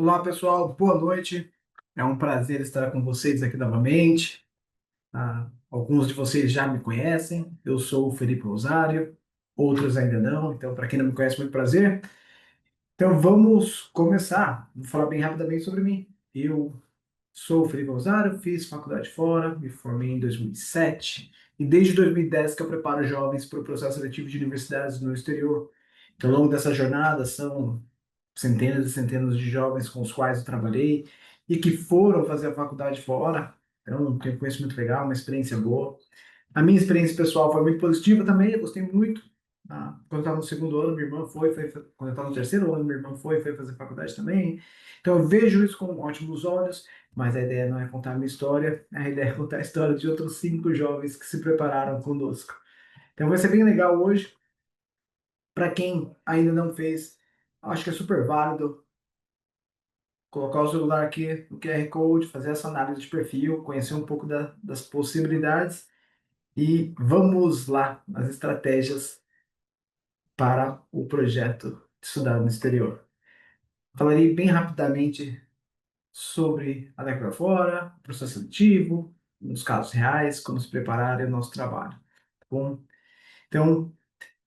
Olá, pessoal, boa noite. É um prazer estar com vocês aqui novamente. Alguns de vocês já me conhecem. Eu sou o Felipe Rosário, outros ainda não. Então, para quem não me conhece, muito prazer. Então, vamos começar. Vou falar bem rapidamente sobre mim. Eu sou o Felipe Rosário, fiz faculdade fora, me formei em 2007 e desde 2010 que eu preparo jovens para o processo seletivo de universidades no exterior. Então, ao longo dessa jornada, são centenas e centenas de jovens com os quais eu trabalhei e que foram fazer a faculdade fora. Então, tem um conhecimento legal, uma experiência boa. A minha experiência pessoal foi muito positiva também, eu gostei muito. Quando eu estava no segundo ano, minha irmã quando eu estava no terceiro ano, minha irmã foi fazer faculdade também. Então, eu vejo isso com ótimos olhos, mas a ideia não é contar a minha história, a ideia é contar a história de outros 5 jovens que se prepararam conosco. Então, vai ser bem legal hoje. Para quem ainda não fez, acho que é super válido colocar o celular aqui no QR Code, fazer essa análise de perfil, conhecer um pouco das possibilidades e vamos lá nas estratégias para o projeto de estudar no exterior. Falarei bem rapidamente sobre a daqui para fora, o processo seletivo, nos casos reais, como se preparar e o nosso trabalho. Tá bom? Então,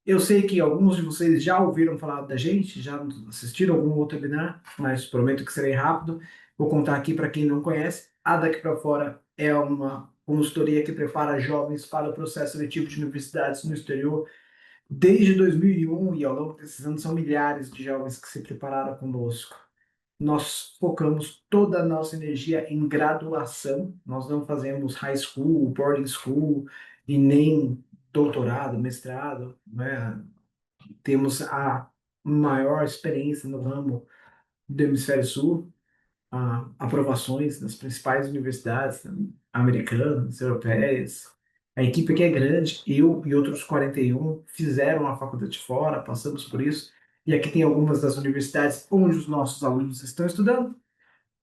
eu sei que alguns de vocês já ouviram falar da gente, já assistiram algum outro webinar, mas prometo que serei rápido. Vou contar aqui para quem não conhece. A Daqui para Fora é uma consultoria que prepara jovens para o processo seletivo de universidades no exterior desde 2001 e ao longo desses anos são milhares de jovens que se prepararam conosco. Nós focamos toda a nossa energia em graduação, nós não fazemos high school, boarding school e nem doutorado, mestrado, né? Temos a maior experiência no ramo do Hemisfério Sul, aprovações nas principais universidades americanas, europeias. A equipe aqui é grande, eu e outros 41 fizeram a faculdade fora, passamos por isso, e aqui tem algumas das universidades onde os nossos alunos estão estudando.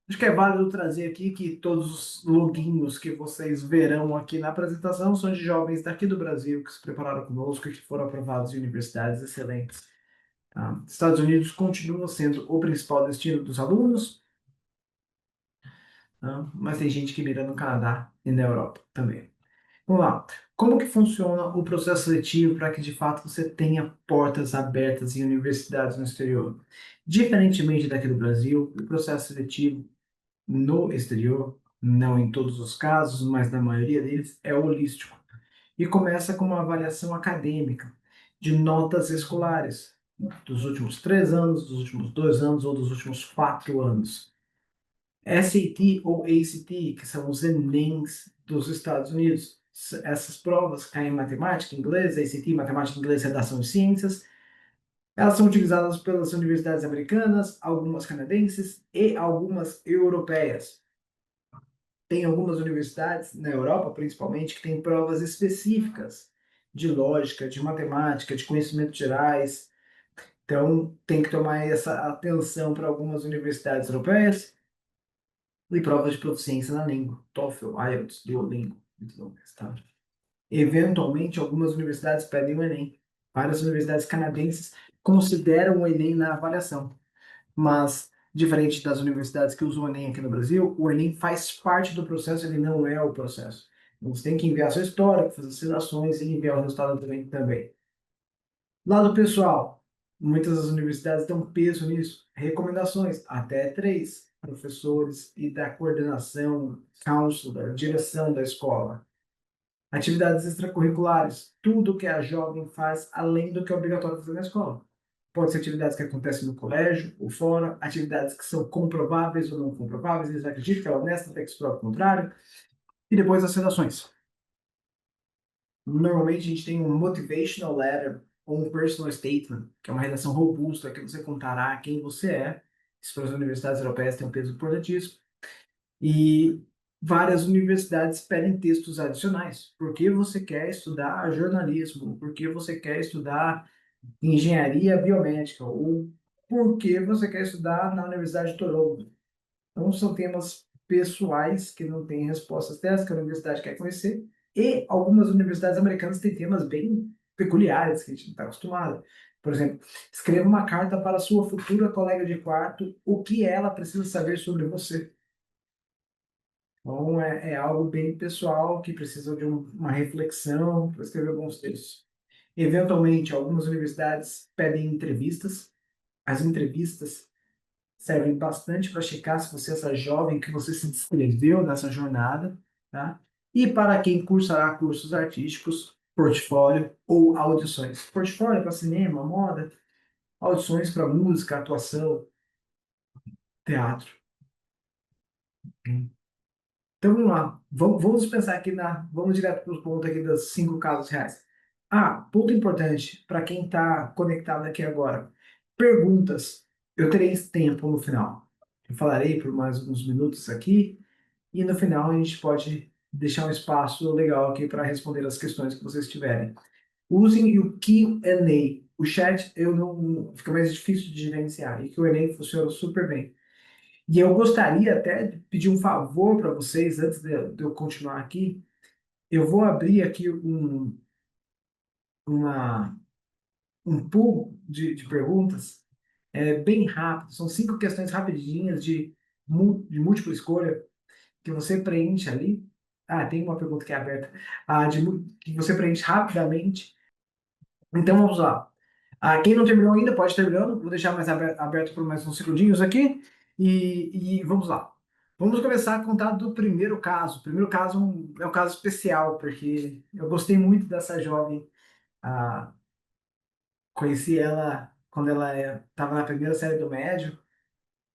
Acho que é válido trazer aqui que todos os loginhos que vocês verão aqui na apresentação são de jovens daqui do Brasil que se prepararam conosco e que foram aprovados em universidades excelentes. Tá? Estados Unidos continua sendo o principal destino dos alunos, tá? Mas tem gente que mira no Canadá e na Europa também. Vamos lá. Como que funciona o processo seletivo para que de fato você tenha portas abertas em universidades no exterior? Diferentemente daqui do Brasil, o processo seletivo no exterior, não em todos os casos, mas na maioria deles, é holístico. E começa com uma avaliação acadêmica de notas escolares dos últimos 3 anos, dos últimos 2 anos ou dos últimos 4 anos. SAT ou ACT, que são os Enems dos Estados Unidos. Essas provas caem em matemática, inglês, ACT, matemática, inglês, redação e ciências. Elas são utilizadas pelas universidades americanas, algumas canadenses e algumas europeias. Tem algumas universidades, na Europa principalmente, que têm provas específicas de lógica, de matemática, de conhecimentos gerais. Então, tem que tomar essa atenção para algumas universidades europeias e provas de proficiência na língua, TOEFL, IELTS, Duolingo, muito longas, tá? Eventualmente, algumas universidades pedem o Enem. Várias universidades canadenses consideram o Enem na avaliação, mas diferente das universidades que usam o Enem aqui no Brasil, o Enem faz parte do processo, ele não é o processo. Então, você tem que enviar seu histórico, fazer as redações e enviar o resultado do Enem também. Lado pessoal, muitas das universidades dão peso nisso. Recomendações, até 3 professores e da coordenação, council, da direção da escola. Atividades extracurriculares, tudo que a jovem faz além do que é obrigatório fazer na escola. Pode ser atividades que acontecem no colégio ou fora, atividades que são comprováveis ou não comprováveis, eles acreditam que ela é honesta até que se prove o contrário, e depois as redações. Normalmente a gente tem um motivational letter ou um personal statement, que é uma redação robusta que você contará quem você é. Isso para as universidades europeias tem um peso importantíssimo. E várias universidades pedem textos adicionais. Por que você quer estudar jornalismo? Por que você quer estudar engenharia biomédica? Ou por que você quer estudar na Universidade de Toronto? Então, são temas pessoais que não têm respostas dessas, que a universidade quer conhecer. E algumas universidades americanas têm temas bem peculiares que a gente não está acostumado. Por exemplo, escreva uma carta para sua futura colega de quarto, o que ela precisa saber sobre você. Então, é algo bem pessoal que precisa de uma reflexão para escrever alguns textos. Eventualmente, algumas universidades pedem entrevistas. As entrevistas servem bastante para checar se você é essa jovem que você se descreveu nessa jornada, tá? E para quem cursará cursos artísticos, portfólio ou audições. Portfólio para cinema, moda, audições para música, atuação, teatro. Então vamos lá, vamos pensar aqui vamos direto para os pontos aqui dos 5 casos reais. Ah, ponto importante para quem está conectado aqui agora. Perguntas. Eu terei esse tempo no final. Eu falarei por mais alguns minutos aqui e no final a gente pode deixar um espaço legal aqui para responder as questões que vocês tiverem. Usem o Q&A. O chat eu não fica mais difícil de gerenciar e o Q&A funciona super bem. E eu gostaria até de pedir um favor para vocês, antes de eu continuar aqui. Eu vou abrir aqui uma, um pool de perguntas bem rápido. São 5 questões rapidinhas de múltipla escolha que você preenche ali. Ah, tem uma pergunta que é aberta. Que você preenche rapidamente. Então vamos lá. Quem não terminou ainda pode ir terminando. Vou deixar mais aberto por mais uns segundinhos aqui. E vamos lá. Vamos começar a contar do primeiro caso. O primeiro caso é um caso especial, porque eu gostei muito dessa jovem. Ah, conheci ela quando ela estava na primeira série do médio.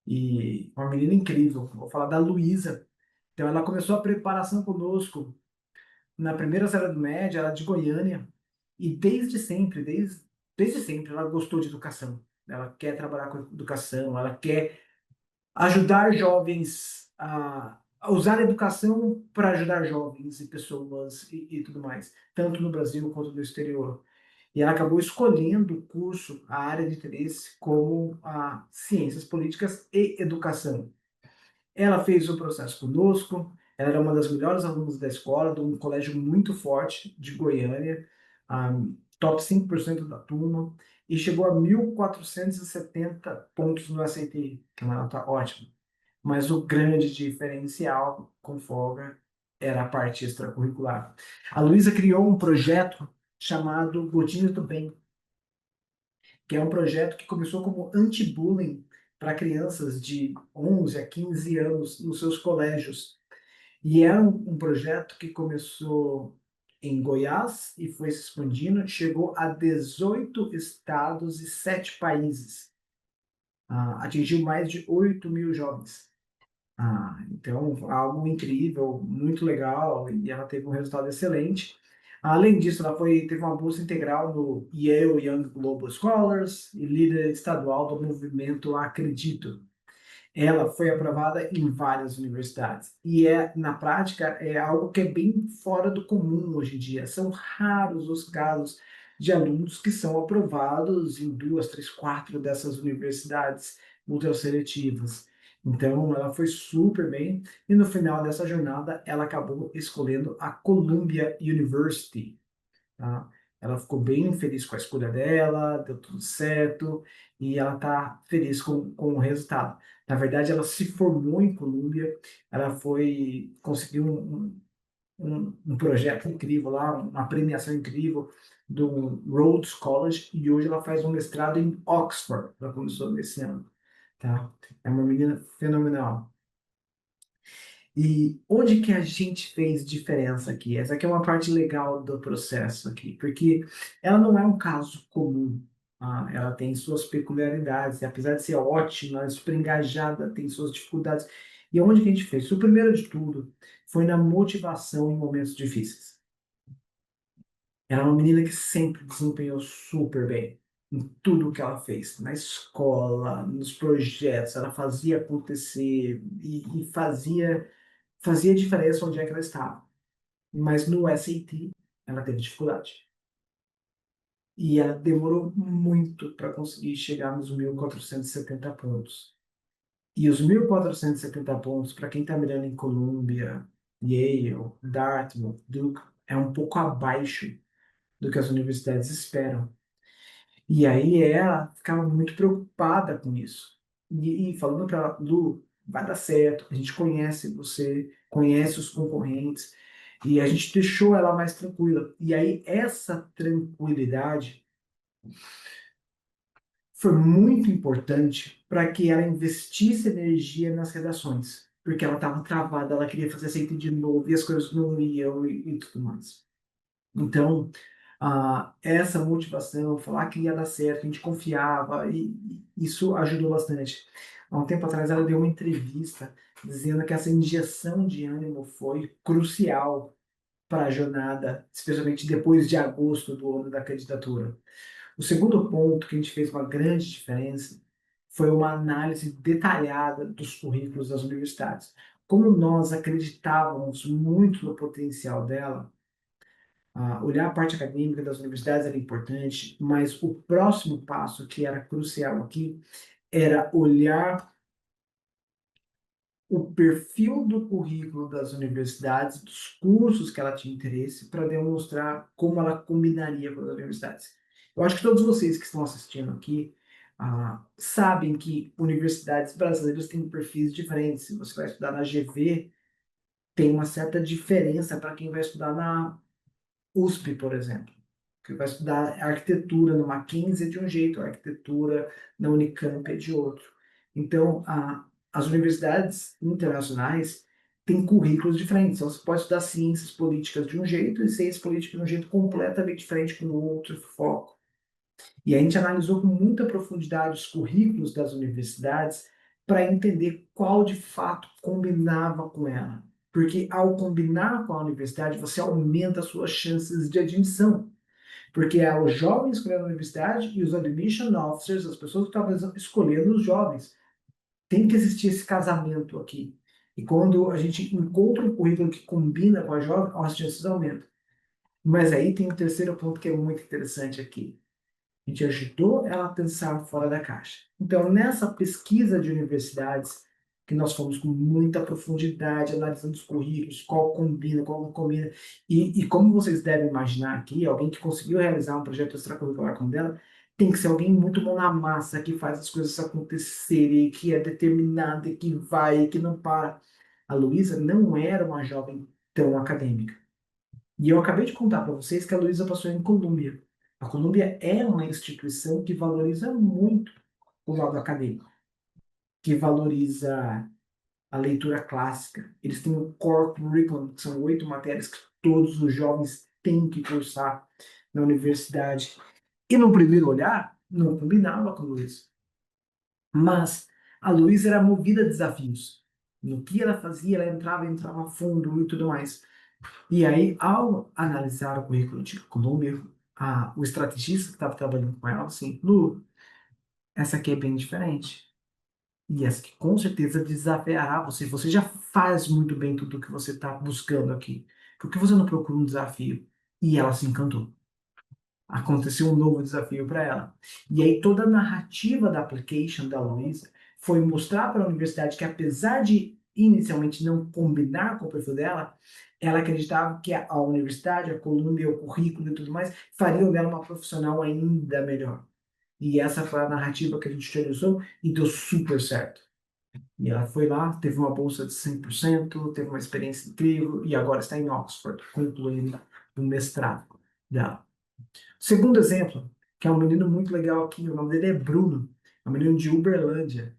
E uma menina incrível. Vou falar da Luísa. Então ela começou a preparação conosco na primeira série do médio, ela é de Goiânia, e desde sempre ela gostou de educação. Ela quer trabalhar com educação, ela quer ajudar jovens a usar a educação para ajudar jovens e pessoas e tudo mais, tanto no Brasil quanto no exterior. E ela acabou escolhendo o curso, a área de interesse, como a Ciências Políticas e Educação. Ela fez o processo conosco, ela era uma das melhores alunas da escola, de um colégio muito forte de Goiânia, top 5% da turma, e chegou a 1.470 pontos no SAT, que é uma nota ótima. Mas o grande diferencial, com folga, era a parte extracurricular. A Luísa criou um projeto chamado Gotinhas do Bem, que é um projeto que começou como anti-bullying para crianças de 11 a 15 anos nos seus colégios. E é um projeto que começou em Goiás e foi se expandindo, chegou a 18 estados e 7 países. Atingiu mais de 8 mil jovens. Então, algo incrível, muito legal, e ela teve um resultado excelente. Além disso, teve uma bolsa integral no Yale Young Global Scholars e líder estadual do movimento Acredito. Ela foi aprovada em várias universidades. E na prática, é algo que é bem fora do comum hoje em dia. São raros os casos de alunos que são aprovados em 2, 3, 4 dessas universidades multisseletivas. Então, ela foi super bem. E no final dessa jornada, ela acabou escolhendo a Columbia University. Tá? Ela ficou bem feliz com a escolha dela, deu tudo certo, e ela está feliz com o resultado. Na verdade, ela se formou em Colômbia, conseguiu um projeto incrível lá, uma premiação incrível do Rhodes College, e hoje ela faz um mestrado em Oxford, ela começou nesse ano. Tá? É uma menina fenomenal. E onde que a gente fez diferença aqui? Essa aqui é uma parte legal do processo aqui, porque ela não é um caso comum. Ela tem suas peculiaridades, e apesar de ser ótima, ela é super engajada, tem suas dificuldades. E onde que a gente fez? O primeiro de tudo foi na motivação em momentos difíceis. Ela é uma menina que sempre desempenhou super bem em tudo que ela fez, na escola, nos projetos, ela fazia acontecer e fazia diferença onde é que ela estava. Mas no SAT, ela teve dificuldade. E ela demorou muito para conseguir chegar nos 1.470 pontos. E os 1.470 pontos, para quem está mirando em Columbia, Yale, Dartmouth, Duke, é um pouco abaixo do que as universidades esperam. E aí ela ficava muito preocupada com isso. E falando para ela, Lu, vai dar certo, a gente conhece você, conhece os concorrentes, e a gente deixou ela mais tranquila. E aí essa tranquilidade foi muito importante para que ela investisse energia nas redações, porque ela estava travada, ela queria fazer aceito de novo e as coisas não iam e tudo mais. Então, essa motivação, falar que ia dar certo, a gente confiava, e isso ajudou bastante. Há um tempo atrás, ela deu uma entrevista dizendo que essa injeção de ânimo foi crucial para a jornada, especialmente depois de agosto do ano da candidatura. O segundo ponto que a gente fez uma grande diferença foi uma análise detalhada dos currículos das universidades. Como nós acreditávamos muito no potencial dela, olhar a parte acadêmica das universidades era importante, mas o próximo passo, que era crucial aqui, era olhar o perfil do currículo das universidades, dos cursos que ela tinha interesse, para demonstrar como ela combinaria com as universidades. Eu acho que todos vocês que estão assistindo aqui sabem que universidades brasileiras têm perfis diferentes. Se você vai estudar na GV, tem uma certa diferença para quem vai estudar na USP, por exemplo, que vai estudar arquitetura no Mackenzie é de um jeito, a arquitetura na Unicamp é de outro. Então, as universidades internacionais têm currículos diferentes. Então, você pode estudar ciências políticas de um jeito e ciências políticas de um jeito completamente diferente, com outro foco. E a gente analisou com muita profundidade os currículos das universidades para entender qual de fato combinava com ela. Porque ao combinar com a universidade, você aumenta as suas chances de admissão. Porque é os jovens escolhendo a universidade e os admission officers, as pessoas que estavam escolhendo os jovens. Tem que existir esse casamento aqui. E quando a gente encontra um currículo que combina com a jovem, as chances aumentam. Mas aí tem um terceiro ponto que é muito interessante aqui. A gente ajudou ela a pensar fora da caixa. Então, nessa pesquisa de universidades, que nós fomos com muita profundidade, analisando os currículos, qual combina, qual não combina, e como vocês devem imaginar aqui, alguém que conseguiu realizar um projeto extracurricular como dela, tem que ser alguém muito bom na massa, que faz as coisas acontecerem, que é determinada, que vai, que não para. A Luísa não era uma jovem tão acadêmica. E eu acabei de contar para vocês que a Luísa passou em Colômbia. A Colômbia é uma instituição que valoriza muito o lado acadêmico, que valoriza a leitura clássica. Eles têm um core curriculum, que são 8 matérias que todos os jovens têm que cursar na universidade. E no primeiro olhar, não combinava com a Luísa. Mas a Luísa era movida a desafios. No que ela fazia, ela entrava a fundo e tudo mais. E aí, ao analisar o currículo de Colômbia, o estrategista que estava trabalhando com ela, falou assim, Lu, essa aqui é bem diferente. E essa aqui com certeza desafiará você. Você já faz muito bem tudo o que você está buscando aqui. Por que você não procura um desafio? E ela se encantou. Aconteceu um novo desafio para ela. E aí toda a narrativa da application da Luísa foi mostrar para a universidade que, apesar de inicialmente não combinar com o perfil dela, ela acreditava que a universidade, a Columbia, o currículo e tudo mais fariam dela uma profissional ainda melhor. E essa foi a narrativa que a gente utilizou e deu super certo. E ela foi lá, teve uma bolsa de 100%, teve uma experiência incrível e agora está em Oxford, concluindo o mestrado dela. Segundo exemplo, que é um menino muito legal aqui, o nome dele é Bruno, é um menino de Uberlândia.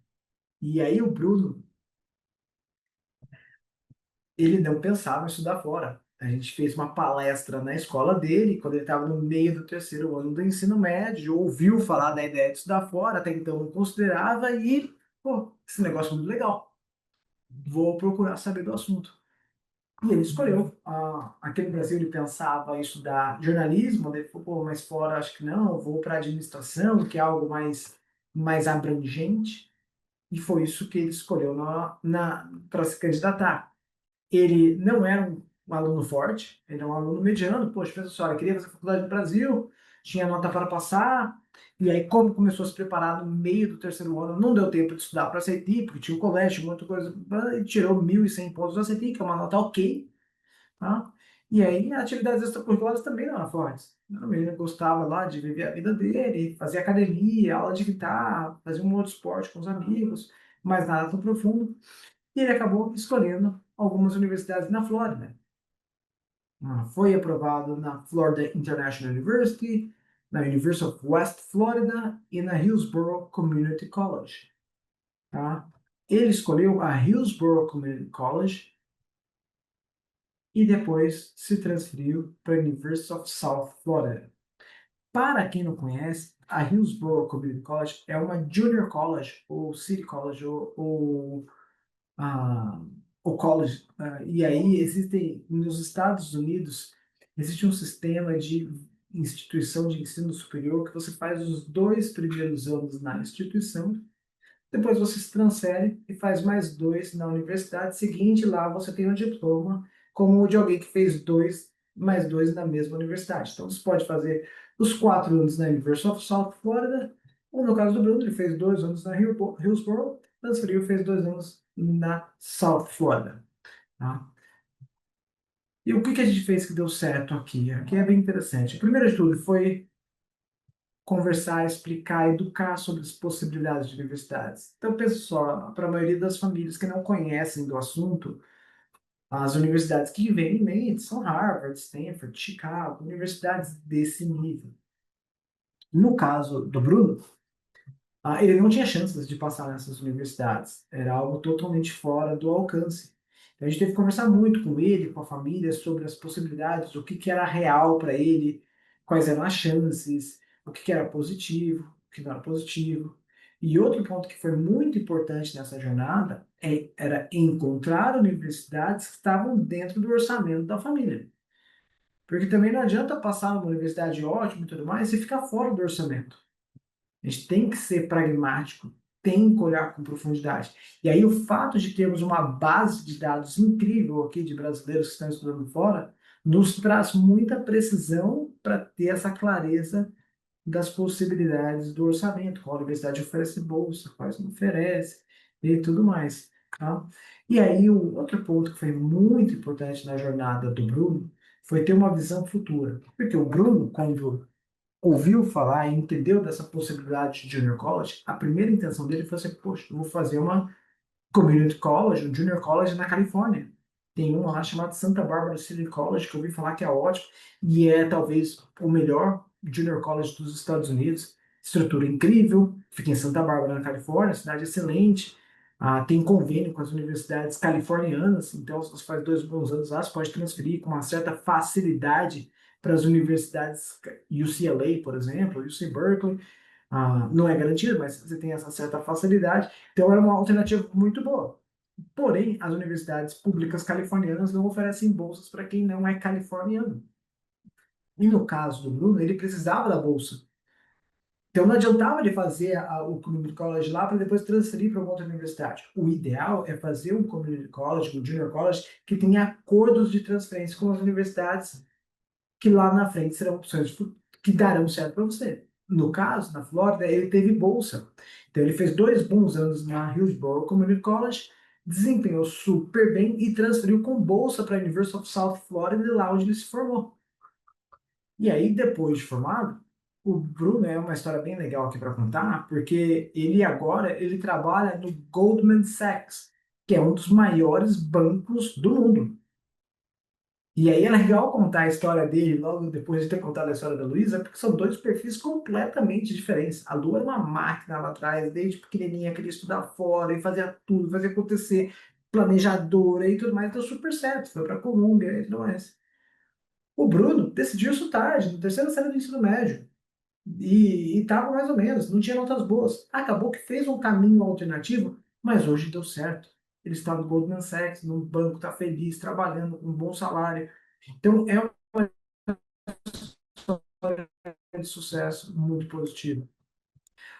E aí o Bruno, ele não pensava em estudar fora. A gente fez uma palestra na escola dele, quando ele estava no meio do terceiro ano do ensino médio, ouviu falar da ideia de estudar fora, até então não considerava, e, pô, esse negócio é muito legal. Vou procurar saber do assunto. E ele escolheu. Aqui no Brasil ele pensava em estudar jornalismo, daí ele falou, pô, mas fora acho que não, vou para administração, que é algo mais abrangente. E foi isso que ele escolheu para se candidatar. Ele não era um aluno forte, ele era um aluno mediano. Poxa, pensa só, ele queria fazer faculdade no Brasil, tinha nota para passar, e aí, como começou a se preparar no meio do terceiro ano, não deu tempo de estudar para a CETI, porque tinha o colégio, muita coisa, e tirou 1.100 pontos da CETI, que é uma nota ok, tá? E aí, atividades extracurriculares também não eram fortes. O menino gostava lá de viver a vida dele, fazia academia, aula de guitarra, fazia um outro esporte com os amigos, mas nada tão profundo. E ele acabou escolhendo algumas universidades na Flórida. Foi aprovado na Florida International University, na University of West Florida e na Hillsborough Community College. Tá? Ele escolheu a Hillsborough Community College e depois se transferiu para a University of South Florida. Para quem não conhece, a Hillsborough Community College é uma junior college, ou city college, ou ah, o college. E aí existem, nos Estados Unidos, existe um sistema de instituição de ensino superior que você faz os 2 primeiros anos na instituição, depois você se transfere e faz mais 2 na universidade seguinte. Lá você tem um diploma como o de alguém que fez 2 mais 2 na mesma universidade. Então você pode fazer os 4 anos na University of South Florida, ou no caso do Bruno, ele fez 2 anos na Hillsborough, transferiu e fez 2 anos na South Florida. Tá? E o que que a gente fez que deu certo aqui? Aqui é bem interessante. Primeiro de tudo foi conversar, explicar, educar sobre as possibilidades de universidades. Então, pensa só, para a maioria das famílias que não conhecem do assunto, as universidades que vêm em mente são Harvard, Stanford, Chicago, universidades desse nível. No caso do Bruno, ele não tinha chances de passar nessas universidades. Era algo totalmente fora do alcance. Então, a gente teve que conversar muito com ele, com a família, sobre as possibilidades, o que que era real para ele, quais eram as chances, o que que era positivo, o que não era positivo. E outro ponto que foi muito importante nessa jornada era encontrar universidades que estavam dentro do orçamento da família. Porque também não adianta passar numa universidade ótima e tudo mais e ficar fora do orçamento. A gente tem que ser pragmático, tem que olhar com profundidade. E aí, o fato de termos uma base de dados incrível aqui de brasileiros que estão estudando fora, nos traz muita precisão para ter essa clareza das possibilidades do orçamento, qual a universidade oferece bolsa, quais não oferece, e tudo mais. Tá? E aí, o outro ponto que foi muito importante na jornada do Bruno foi ter uma visão futura. Porque o Bruno, quando ouviu falar e entendeu dessa possibilidade de junior college, a primeira intenção dele foi assim, poxa, eu vou fazer uma community college, um junior college na Califórnia. Tem um lá chamado Santa Barbara City College, que eu ouvi falar que é ótimo, e é talvez o melhor junior college dos Estados Unidos. Estrutura incrível, fica em Santa Barbara, na Califórnia, cidade excelente. Tem convênio com as universidades californianas, então se você faz 2 bons anos lá, você pode transferir com uma certa facilidade para as universidades UCLA, por exemplo, UC Berkeley. Não é garantido, mas você tem essa certa facilidade. Então era uma alternativa muito boa. Porém, as universidades públicas californianas não oferecem bolsas para quem não é californiano. E no caso do Bruno, ele precisava da bolsa. Então não adiantava ele fazer o community college lá para depois transferir para uma outra universidade. O ideal é fazer um community college, um junior college, que tenha acordos de transferência com as universidades que lá na frente serão opções que darão certo para você. No caso, na Flórida, ele teve bolsa. Então, ele fez 2 bons anos na Hillsborough Community College, desempenhou super bem e transferiu com bolsa para a University of South Florida, lá onde ele se formou. E aí, depois de formado, o Bruno é uma história bem legal aqui para contar, porque ele agora ele trabalha no Goldman Sachs, que é um dos maiores bancos do mundo. E aí é legal contar a história dele logo depois de ter contado a história da Luísa, porque são 2 perfis completamente diferentes. A Lu era uma máquina lá atrás, desde pequenininha, queria estudar fora e fazia tudo, fazia acontecer, planejadora e tudo mais, deu super certo, foi para Colômbia e tudo mais. O Bruno decidiu isso tarde, no terceiro série do ensino médio, e estava mais ou menos, não tinha notas boas. Acabou que fez um caminho alternativo, mas hoje deu certo. Ele está no Goldman Sachs, num banco, está feliz, trabalhando com um bom salário. Então, é de sucesso muito positivo.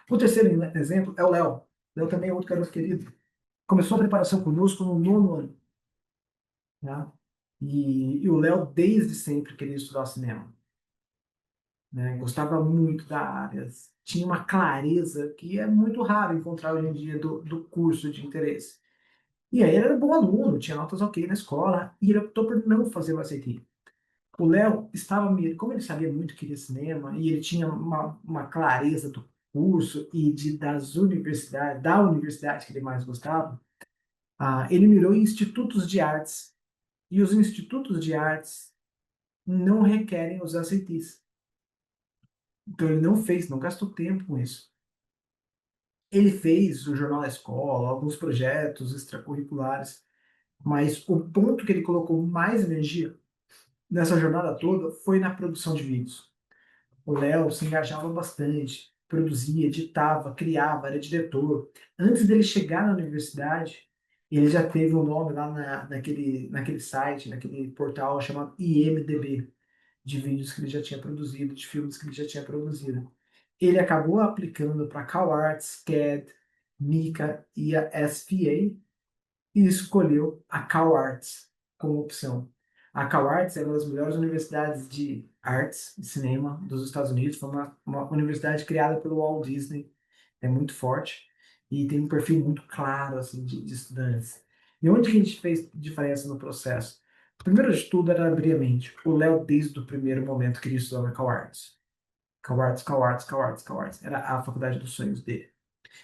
O terceiro exemplo é o Léo. Léo também é outro garoto querido. Começou a preparação conosco no nono ano. Né? E o Léo, desde sempre, queria estudar cinema. Né? Gostava muito da área. Tinha uma clareza que é muito raro encontrar hoje em dia do curso de interesse. E aí ele era bom aluno, tinha notas ok na escola, e ele optou por não fazer o SAT. O Léo estava, como ele sabia muito que queria cinema e ele tinha uma clareza do curso e das universidades, da universidade que ele mais gostava, ele mirou em institutos de artes. E os institutos de artes não requerem os ACTs. Então ele não fez, não gastou tempo com isso. Ele fez o Jornal da Escola, alguns projetos extracurriculares, mas o ponto que ele colocou mais energia nessa jornada toda foi na produção de vídeos. O Léo se engajava bastante, produzia, editava, criava, era diretor. Antes dele chegar na universidade, ele já teve um nome lá naquele site, naquele portal chamado IMDb, de vídeos que ele já tinha produzido, de filmes que ele já tinha produzido. Ele acabou aplicando para CalArts, CAD, Mica e a SPA, e escolheu a CalArts como opção. A CalArts é uma das melhores universidades de artes e cinema dos Estados Unidos. Foi uma universidade criada pelo Walt Disney, é muito forte e tem um perfil muito claro assim, de estudantes. E onde que a gente fez diferença no processo? Primeiro de tudo era abrir a mente. O Léo, desde o primeiro momento, queria estudar na CalArts. CalArts, CalArts, CalArts, CalArts. Era a faculdade dos sonhos dele.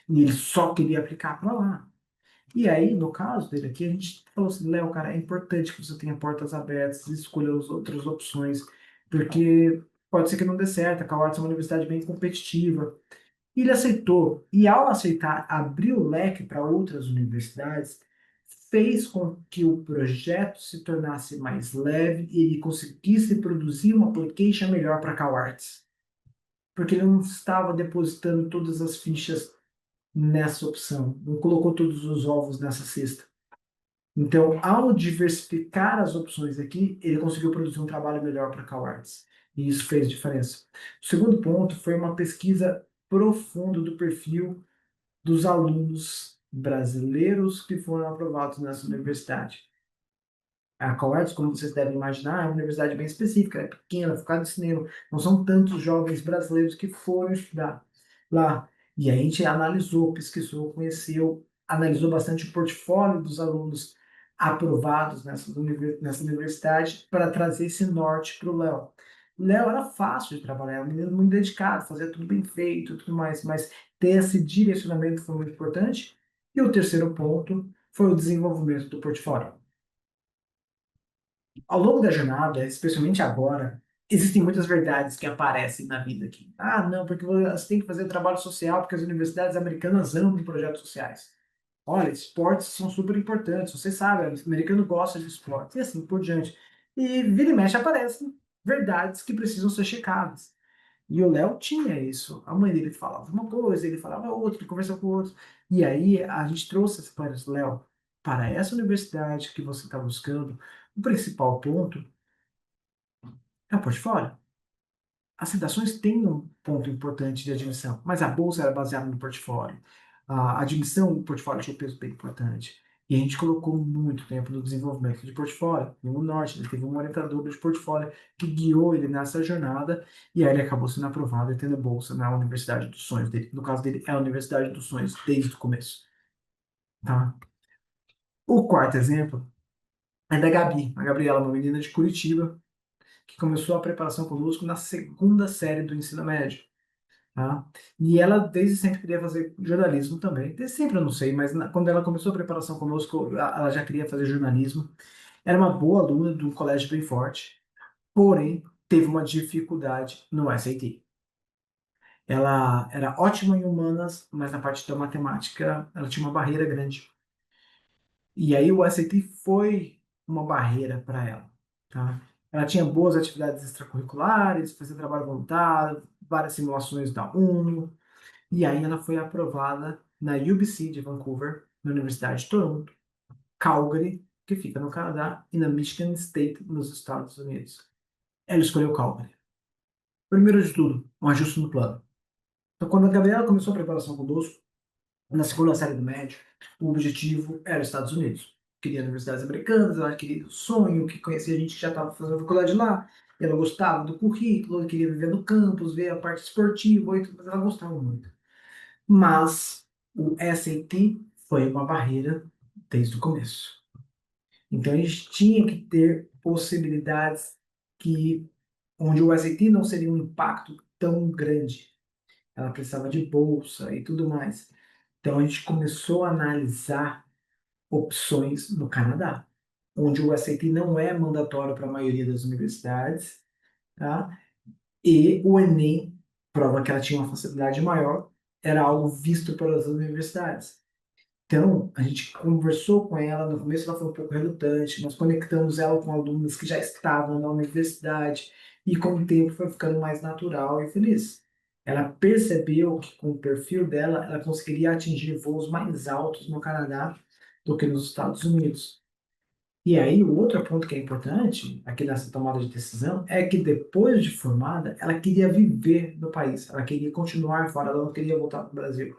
E ele só queria aplicar para lá. E aí, no caso dele aqui, a gente falou assim, Léo, cara, é importante que você tenha portas abertas e escolha as outras opções, porque pode ser que não dê certo, a Calvarts é uma universidade bem competitiva. E ele aceitou, e ao aceitar, abrir o leque para outras universidades, fez com que o projeto se tornasse mais leve e ele conseguisse produzir uma application melhor para a CalArts, porque ele não estava depositando todas as fichas nessa opção, não colocou todos os ovos nessa cesta. Então, ao diversificar as opções aqui, ele conseguiu produzir um trabalho melhor para a CalArts. E isso fez diferença. O segundo ponto foi uma pesquisa profunda do perfil dos alunos brasileiros que foram aprovados nessa universidade. A CalArts, como vocês devem imaginar, é uma universidade bem específica, é pequena, focada em cinema. Não são tantos jovens brasileiros que foram estudar lá. E a gente analisou, pesquisou, conheceu, analisou bastante o portfólio dos alunos aprovados nessa universidade para trazer esse norte para o Léo. O Léo era fácil de trabalhar, era um menino muito dedicado, fazia tudo bem feito, tudo mais, mas ter esse direcionamento foi muito importante. E o terceiro ponto foi o desenvolvimento do portfólio. Ao longo da jornada, especialmente agora, existem muitas verdades que aparecem na vida aqui. Ah, não, porque você tem que fazer trabalho social porque as universidades americanas amam projetos sociais. Olha, esportes são super importantes, você sabe, o americano gosta de esportes e assim por diante. E vira e mexe aparecem verdades que precisam ser checadas. E o Léo tinha isso. A mãe dele falava uma coisa, ele falava outra, ele conversava com o outro. E aí a gente trouxe essa para Léo, para essa universidade que você está buscando, o principal ponto é o portfólio. As redações têm um ponto importante de admissão, mas a bolsa era baseada no portfólio. A admissão do portfólio tinha um peso bem importante. E a gente colocou muito tempo no desenvolvimento de portfólio. No Norte, ele teve um orientador de portfólio que guiou ele nessa jornada, e aí ele acabou sendo aprovado e tendo bolsa na Universidade dos Sonhos dele. No caso dele, é a Universidade dos Sonhos desde o começo. Tá? O quarto exemplo é da Gabi. A Gabriela é uma menina de Curitiba, que começou a preparação conosco na segunda série do ensino médio. Tá? E ela desde sempre queria fazer jornalismo também. Desde sempre eu não sei, mas quando ela começou a preparação conosco, ela já queria fazer jornalismo. Era uma boa aluna do colégio bem forte, porém teve uma dificuldade no SAT. Ela era ótima em humanas, mas na parte da matemática ela tinha uma barreira grande. E aí o SAT foi uma barreira para ela. Tá? Ela tinha boas atividades extracurriculares, fazia trabalho voluntário, várias simulações da UNO. E aí ela foi aprovada na UBC de Vancouver, na Universidade de Toronto, Calgary, que fica no Canadá, e na Michigan State, nos Estados Unidos. Ela escolheu Calgary. Primeiro de tudo, um ajuste no plano. Então, quando a Gabriela começou a preparação conosco, na segunda série do médio, o objetivo era os Estados Unidos. Queria universidades americanas, ela queria o sonho, que conhecia gente que já estava fazendo faculdade lá, ela gostava do currículo, ela queria viver no campus, ver a parte esportiva, mas ela gostava muito. Mas o SAT foi uma barreira desde o começo. Então a gente tinha que ter possibilidades que onde o SAT não seria um impacto tão grande. Ela precisava de bolsa e tudo mais. Então a gente começou a analisar opções no Canadá, onde o SAT não é mandatório para a maioria das universidades, tá? E o Enem, prova que ela tinha uma facilidade maior, era algo visto pelas universidades. Então, a gente conversou com ela, no começo ela foi um pouco relutante, nós conectamos ela com alunos que já estavam na universidade, e com o tempo foi ficando mais natural e feliz. Ela percebeu que com o perfil dela, ela conseguiria atingir voos mais altos no Canadá do que nos Estados Unidos. E aí, o outro ponto que é importante aqui nessa tomada de decisão é que depois de formada, ela queria viver no país, ela queria continuar fora, ela não queria voltar para o Brasil.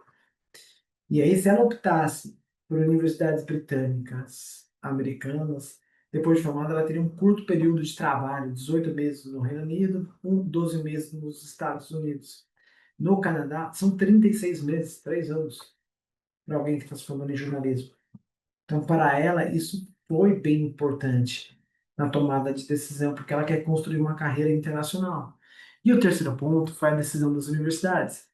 E aí, se ela optasse por universidades britânicas, americanas, depois de formada, ela teria um curto período de trabalho, 18 meses no Reino Unido, 12 meses nos Estados Unidos. No Canadá, são 36 meses, 3 anos, para alguém que está se formando em jornalismo. Então, para ela, isso foi bem importante na tomada de decisão, porque ela quer construir uma carreira internacional. E o terceiro ponto foi a decisão das universidades.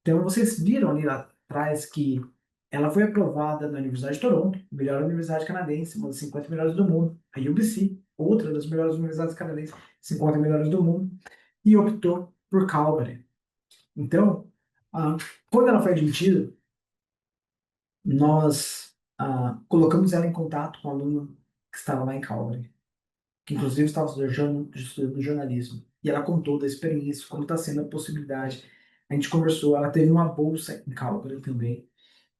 Então, vocês viram ali lá atrás que ela foi aprovada na Universidade de Toronto, melhor universidade canadense, uma das 50 melhores do mundo, a UBC, outra das melhores universidades canadenses, 50 melhores do mundo, e optou por Calgary. Então, ah, quando ela foi admitida, nós colocamos ela em contato com um aluno que estava lá em Calgary, que inclusive estava estudando jornalismo. E ela contou da experiência, como está sendo a possibilidade. A gente conversou, ela teve uma bolsa em Calgary também.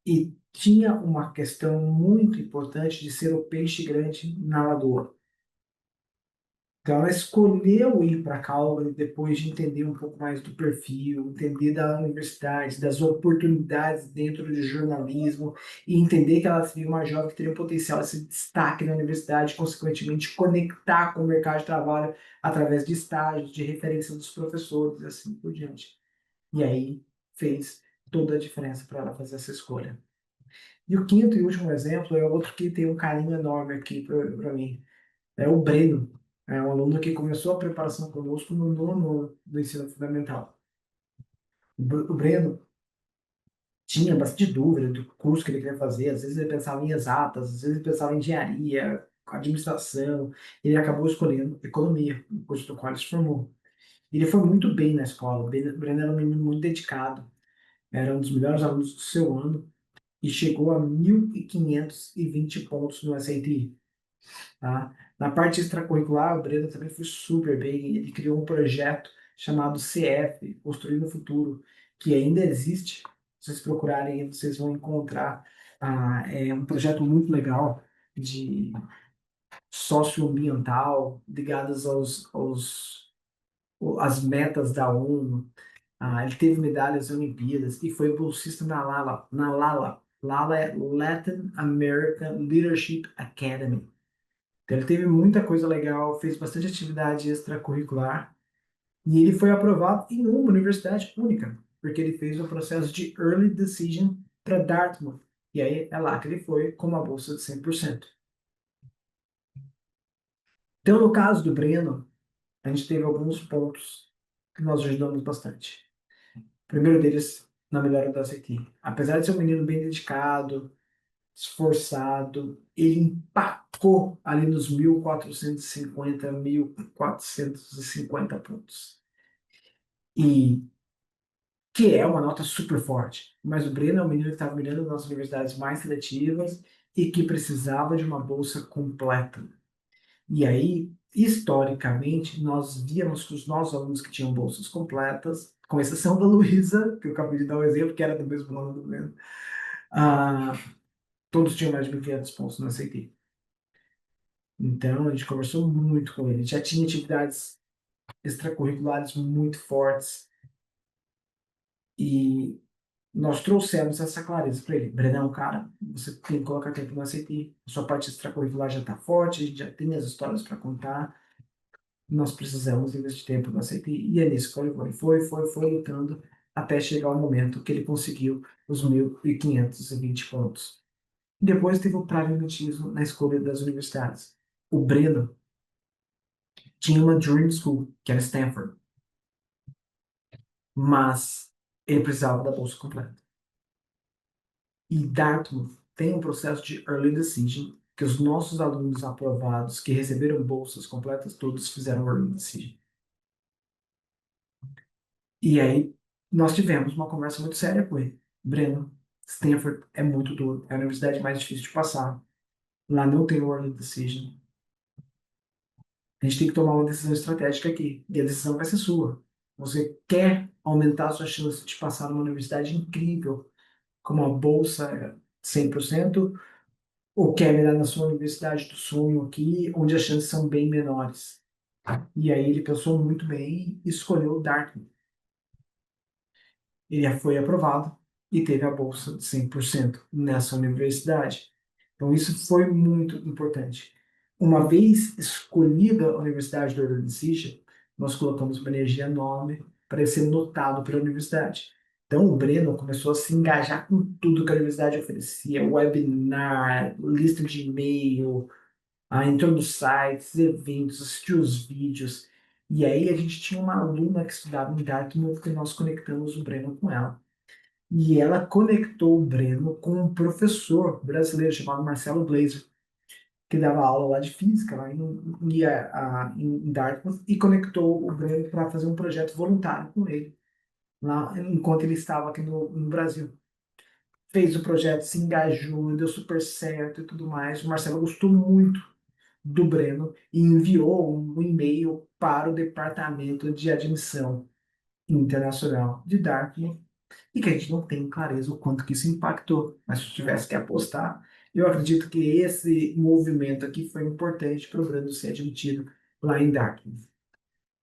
E tinha uma questão muito importante de ser o peixe grande na lagoa. Então, ela escolheu ir para Calgary depois de entender um pouco mais do perfil, entender da universidade, das oportunidades dentro do jornalismo e entender que ela seria uma jovem que teria um potencial de se destaque na universidade, consequentemente conectar com o mercado de trabalho através de estágios, de referência dos professores e assim por diante. E aí fez toda a diferença para ela fazer essa escolha. E o quinto e último exemplo é outro que tem um carinho enorme aqui para mim. É o Breno. É um aluno que começou a preparação conosco no nono do ensino fundamental. O Breno tinha bastante dúvida do curso que ele queria fazer. Às vezes ele pensava em exatas, às vezes ele pensava em engenharia, administração. Ele acabou escolhendo economia, o curso do qual ele se formou. Ele foi muito bem na escola. O Breno era um menino muito dedicado. Era um dos melhores alunos do seu ano e chegou a 1.520 pontos no SAT. Tá? Na parte extracurricular, o Breno também foi super bem. Ele criou um projeto chamado CF, Construindo o Futuro, que ainda existe. Se vocês procurarem, vocês vão encontrar. É um projeto muito legal de socioambiental, ligadas às metas da ONU. Ele teve medalhas em Olimpíadas e foi bolsista na LALA. LALA é Latin American Leadership Academy. Então, ele teve muita coisa legal, fez bastante atividade extracurricular e ele foi aprovado em uma universidade única, porque ele fez o processo de Early Decision para Dartmouth. E aí é lá que ele foi com uma bolsa de 100%. Então, no caso do Breno, a gente teve alguns pontos que nós ajudamos bastante. O primeiro deles, na melhora do SAT. Apesar de ser um menino bem dedicado, esforçado, ele empacou ali nos 1.450, 1.450 pontos. E que é uma nota super forte. Mas o Breno é um menino que estava mirando nas universidades mais seletivas e que precisava de uma bolsa completa. E aí, historicamente, nós víamos que os nossos alunos que tinham bolsas completas, com exceção da Luísa, que eu acabei de dar um exemplo, que era do mesmo ano do Breno, ah, todos tinham mais de 1.500 pontos no SAT. Então, a gente conversou muito com ele. Já tinha atividades extracurriculares muito fortes e nós trouxemos essa clareza para ele. Brenão, cara, você tem que colocar tempo no SAT. A sua parte extracurricular já está forte, a gente já tem as histórias para contar. Nós precisamos investir tempo no SAT. E é nisso que ele foi lutando até chegar o momento que ele conseguiu os 1.520 pontos. Depois teve o pragmatismo na escolha das universidades. O Breno tinha uma dream school, que era Stanford, mas ele precisava da bolsa completa. E Dartmouth tem um processo de early decision, que os nossos alunos aprovados que receberam bolsas completas, todos fizeram early decision. E aí nós tivemos uma conversa muito séria com ele. Breno, Stanford é muito duro, é a universidade mais difícil de passar. Lá não tem early decision. A gente tem que tomar uma decisão estratégica aqui. E a decisão vai ser sua. Você quer aumentar a sua chance de passar numa universidade incrível, com uma bolsa 100%, ou quer mirar na sua universidade do sonho aqui, onde as chances são bem menores? E aí ele pensou muito bem e escolheu o Dartmouth. Ele foi aprovado e teve a bolsa de 100% nessa universidade. Então, isso foi muito importante. Uma vez escolhida a Universidade do Orlando City, nós colocamos uma energia enorme para ele ser notado pela universidade. Então, o Breno começou a se engajar com tudo que a universidade oferecia: webinar, lista de e-mail, entrou nos sites, eventos, assistiu os vídeos. E aí a gente tinha uma aluna que estudava em Dartmouth que nós conectamos o Breno com ela. E ela conectou o Breno com um professor brasileiro chamado Marcelo Blazer, que dava aula lá de física, lá em Dartmouth, e conectou o Breno para fazer um projeto voluntário com ele, lá, enquanto ele estava aqui no Brasil. Fez o projeto, se engajou, deu super certo e tudo mais. O Marcelo gostou muito do Breno e enviou um e-mail para o departamento de admissão internacional de Dartmouth, e que a gente não tem clareza o quanto que isso impactou. Mas se eu tivesse que apostar, eu acredito que esse movimento aqui foi importante para o Brando ser admitido lá em Dartmouth.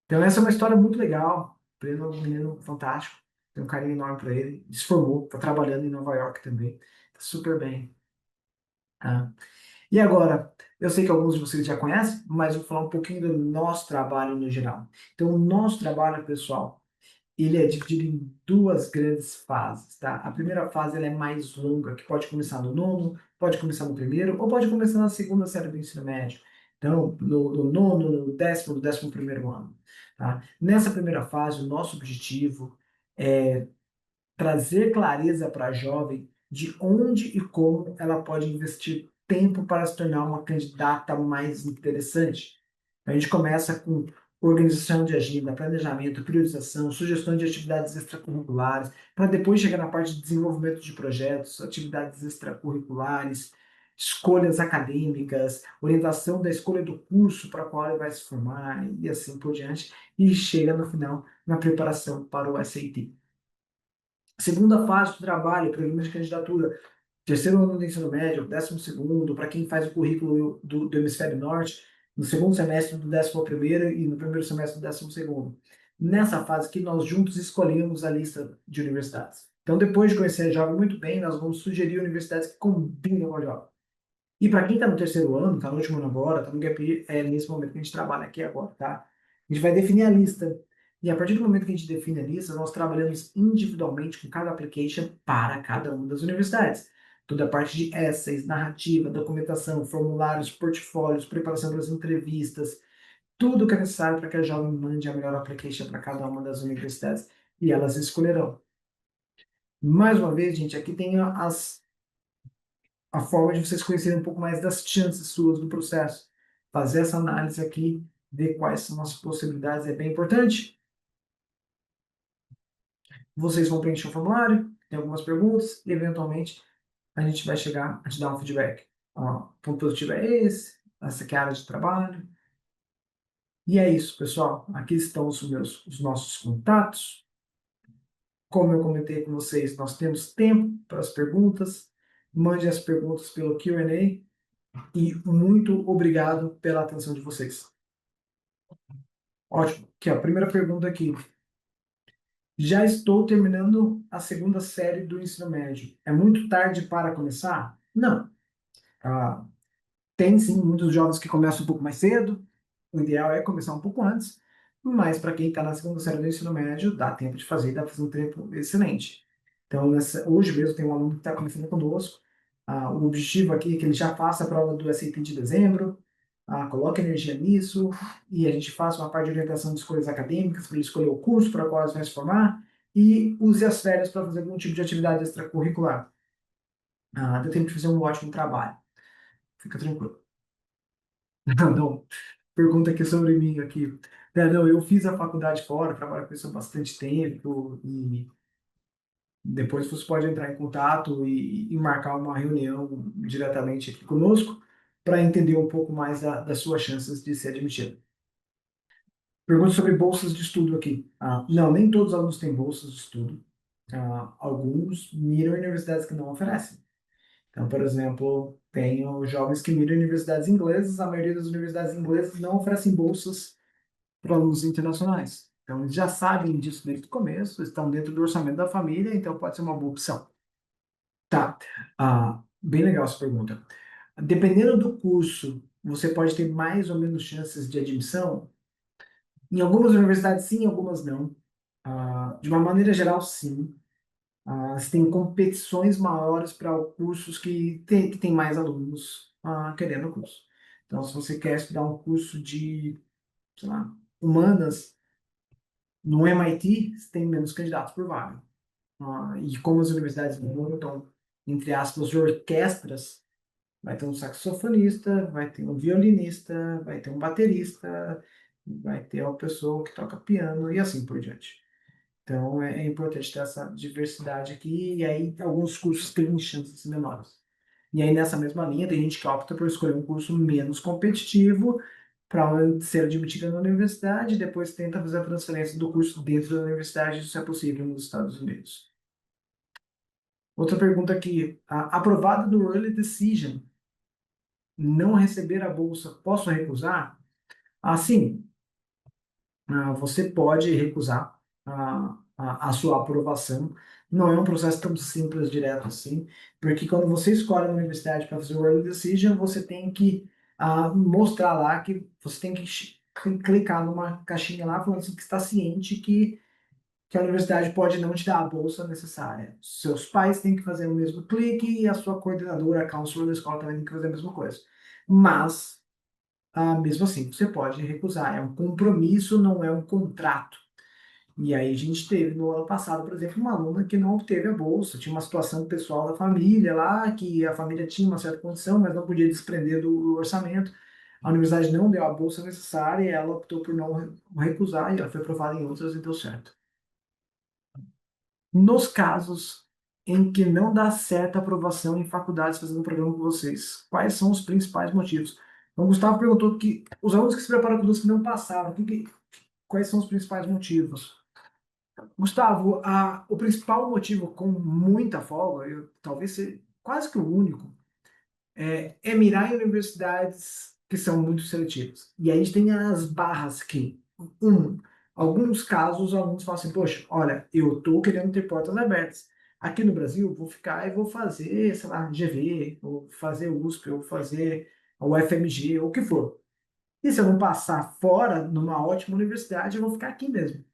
Então essa é uma história muito legal. O Brando é um menino fantástico, tenho um carinho enorme para ele. Se formou, está trabalhando em Nova York também, está super bem. Tá? E agora, eu sei que alguns de vocês já conhecem, mas eu vou falar um pouquinho do nosso trabalho no geral. Então, o nosso trabalho, pessoal, ele é dividido em duas grandes fases, tá? A primeira fase ela é mais longa, que pode começar no nono, pode começar no primeiro, ou pode começar na segunda série do ensino médio. Então, no nono, no 11º ano, tá? Nessa primeira fase, o nosso objetivo é trazer clareza para a jovem de onde e como ela pode investir tempo para se tornar uma candidata mais interessante. A gente começa com organização de agenda, planejamento, priorização, sugestão de atividades extracurriculares, para depois chegar na parte de desenvolvimento de projetos, atividades extracurriculares, escolhas acadêmicas, orientação da escolha do curso para qual ele vai se formar e assim por diante, e chega no final na preparação para o SAT. Segunda fase do trabalho, programa de candidatura, terceiro ano do ensino médio, 12º, para quem faz o currículo do Hemisfério Norte, no segundo semestre do 11º e no primeiro semestre do 12º. Nessa fase que nós juntos escolhemos a lista de universidades. Então, depois de conhecer a jovem muito bem, nós vamos sugerir universidades que combinam com a jovem. E para quem está no terceiro ano, está no último ano agora, está no gap year, é nesse momento que a gente trabalha aqui agora, tá? A gente vai definir a lista. E a partir do momento que a gente define a lista, nós trabalhamos individualmente com cada application para cada uma das universidades. Toda a parte de essays, narrativa, documentação, formulários, portfólios, preparação das entrevistas, tudo que é necessário para que a jovem mande a melhor application para cada uma das universidades e elas escolherão. Mais uma vez, gente, aqui tem a forma de vocês conhecerem um pouco mais das chances suas do processo. Fazer essa análise aqui, ver quais são as possibilidades é bem importante. Vocês vão preencher o formulário, tem algumas perguntas, e eventualmente a gente vai chegar a te dar um feedback. Ó, o ponto positivo é esse, essa aqui é a área de trabalho. E é isso, pessoal. Aqui estão os nossos contatos. Como eu comentei com vocês, nós temos tempo para as perguntas. Mande as perguntas pelo Q&A. E muito obrigado pela atenção de vocês. Ótimo. Aqui, ó, primeira pergunta aqui. Já estou terminando a segunda série do ensino médio. É muito tarde para começar? Não. Ah, tem sim muitos jovens que começam um pouco mais cedo. O ideal é começar um pouco antes. Mas para quem está na segunda série do ensino médio, dá tempo de fazer, dá para fazer um tempo excelente. Então, hoje mesmo tem um aluno que está começando conosco. O objetivo aqui é que ele já faça a prova do SAT de dezembro, coloque energia nisso, e a gente faça uma parte de orientação de escolhas acadêmicas para ele escolher o curso para o qual ele vai se formar, e use as férias para fazer algum tipo de atividade extracurricular. Deu tempo de fazer um ótimo trabalho. Fica tranquilo. Não, pergunta aqui sobre mim aqui. Não, eu fiz a faculdade fora, trabalho com isso há bastante tempo, e depois você pode entrar em contato e marcar uma reunião diretamente aqui conosco para entender um pouco mais das suas chances de ser admitido. Pergunta sobre bolsas de estudo aqui. Não, nem todos os alunos têm bolsas de estudo. Alguns miram universidades que não oferecem. Então, por exemplo, tenho jovens que miram universidades inglesas, a maioria das universidades inglesas não oferecem bolsas para alunos internacionais. Então, eles já sabem disso desde o começo, estão dentro do orçamento da família, então pode ser uma boa opção. Tá. Bem legal essa pergunta. Dependendo do curso, você pode ter mais ou menos chances de admissão. Em algumas universidades, sim, em algumas não. De uma maneira geral, sim. Você tem competições maiores para cursos que tem mais alunos querendo o curso. Então, se você quer estudar um curso de, sei lá, humanas, no MIT, você tem menos candidatos por vaga. E como as universidades montam, entre aspas, orquestras, vai ter um saxofonista, vai ter um violinista, vai ter um baterista, vai ter uma pessoa que toca piano e assim por diante. Então é importante ter essa diversidade aqui, e aí alguns cursos têm chances menores. E aí nessa mesma linha, tem gente que opta por escolher um curso menos competitivo para ser admitida na universidade, e depois tenta fazer a transferência do curso dentro da universidade, isso é possível nos Estados Unidos. Outra pergunta aqui, aprovado do Early Decision, não receber a bolsa, posso recusar? Sim, você pode recusar a sua aprovação. Não é um processo tão simples, direto assim, porque quando você escolhe uma universidade para fazer o Early Decision, você tem que mostrar lá que você tem que clicar numa caixinha lá falando assim, que está ciente que a universidade pode não te dar a bolsa necessária. Seus pais têm que fazer o mesmo clique e a sua coordenadora, a counselor da escola também tem que fazer a mesma coisa. Mas mesmo assim, você pode recusar. É um compromisso, não é um contrato. E aí a gente teve no ano passado, por exemplo, uma aluna que não obteve a bolsa. Tinha uma situação pessoal da família lá, que a família tinha uma certa condição, mas não podia desprender do orçamento. A universidade não deu a bolsa necessária e ela optou por não recusar, e ela foi aprovada em outras e deu certo. Nos casos em que não dá certa aprovação em faculdades fazendo o programa com vocês, quais são os principais motivos? Então, o Gustavo perguntou que os alunos que se preparam conosco não passaram, quais são os principais motivos? Gustavo, o principal motivo, com muita folga, talvez seja quase que o único, é mirar em universidades que são muito seletivas. E aí a gente tem as barras que, um, alguns casos, os alunos falam assim, poxa, olha, eu estou querendo ter portas abertas. Aqui no Brasil, vou ficar e vou fazer, sei lá, GV, ou fazer USP, ou fazer o FMG, ou o que for. E se eu não passar fora, numa ótima universidade, eu vou ficar aqui mesmo.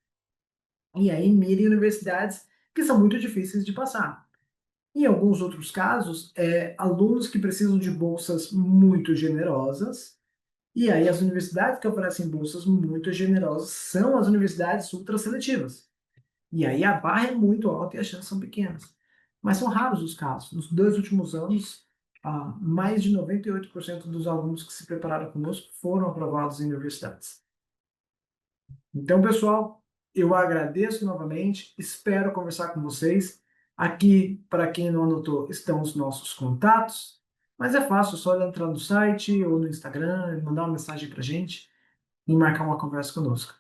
E aí mire em universidades que são muito difíceis de passar. Em alguns outros casos, alunos que precisam de bolsas muito generosas, e aí as universidades que oferecem bolsas muito generosas são as universidades ultra-seletivas. E aí a barra é muito alta e as chances são pequenas. Mas são raros os casos. Nos 2 últimos anos, mais de 98% dos alunos que se prepararam conosco foram aprovados em universidades. Então, pessoal, eu agradeço novamente, espero conversar com vocês. Aqui, para quem não anotou, estão os nossos contatos, mas é fácil, só entrar no site ou no Instagram, mandar uma mensagem para a gente e marcar uma conversa conosco.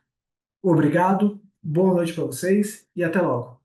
Obrigado, boa noite para vocês e até logo.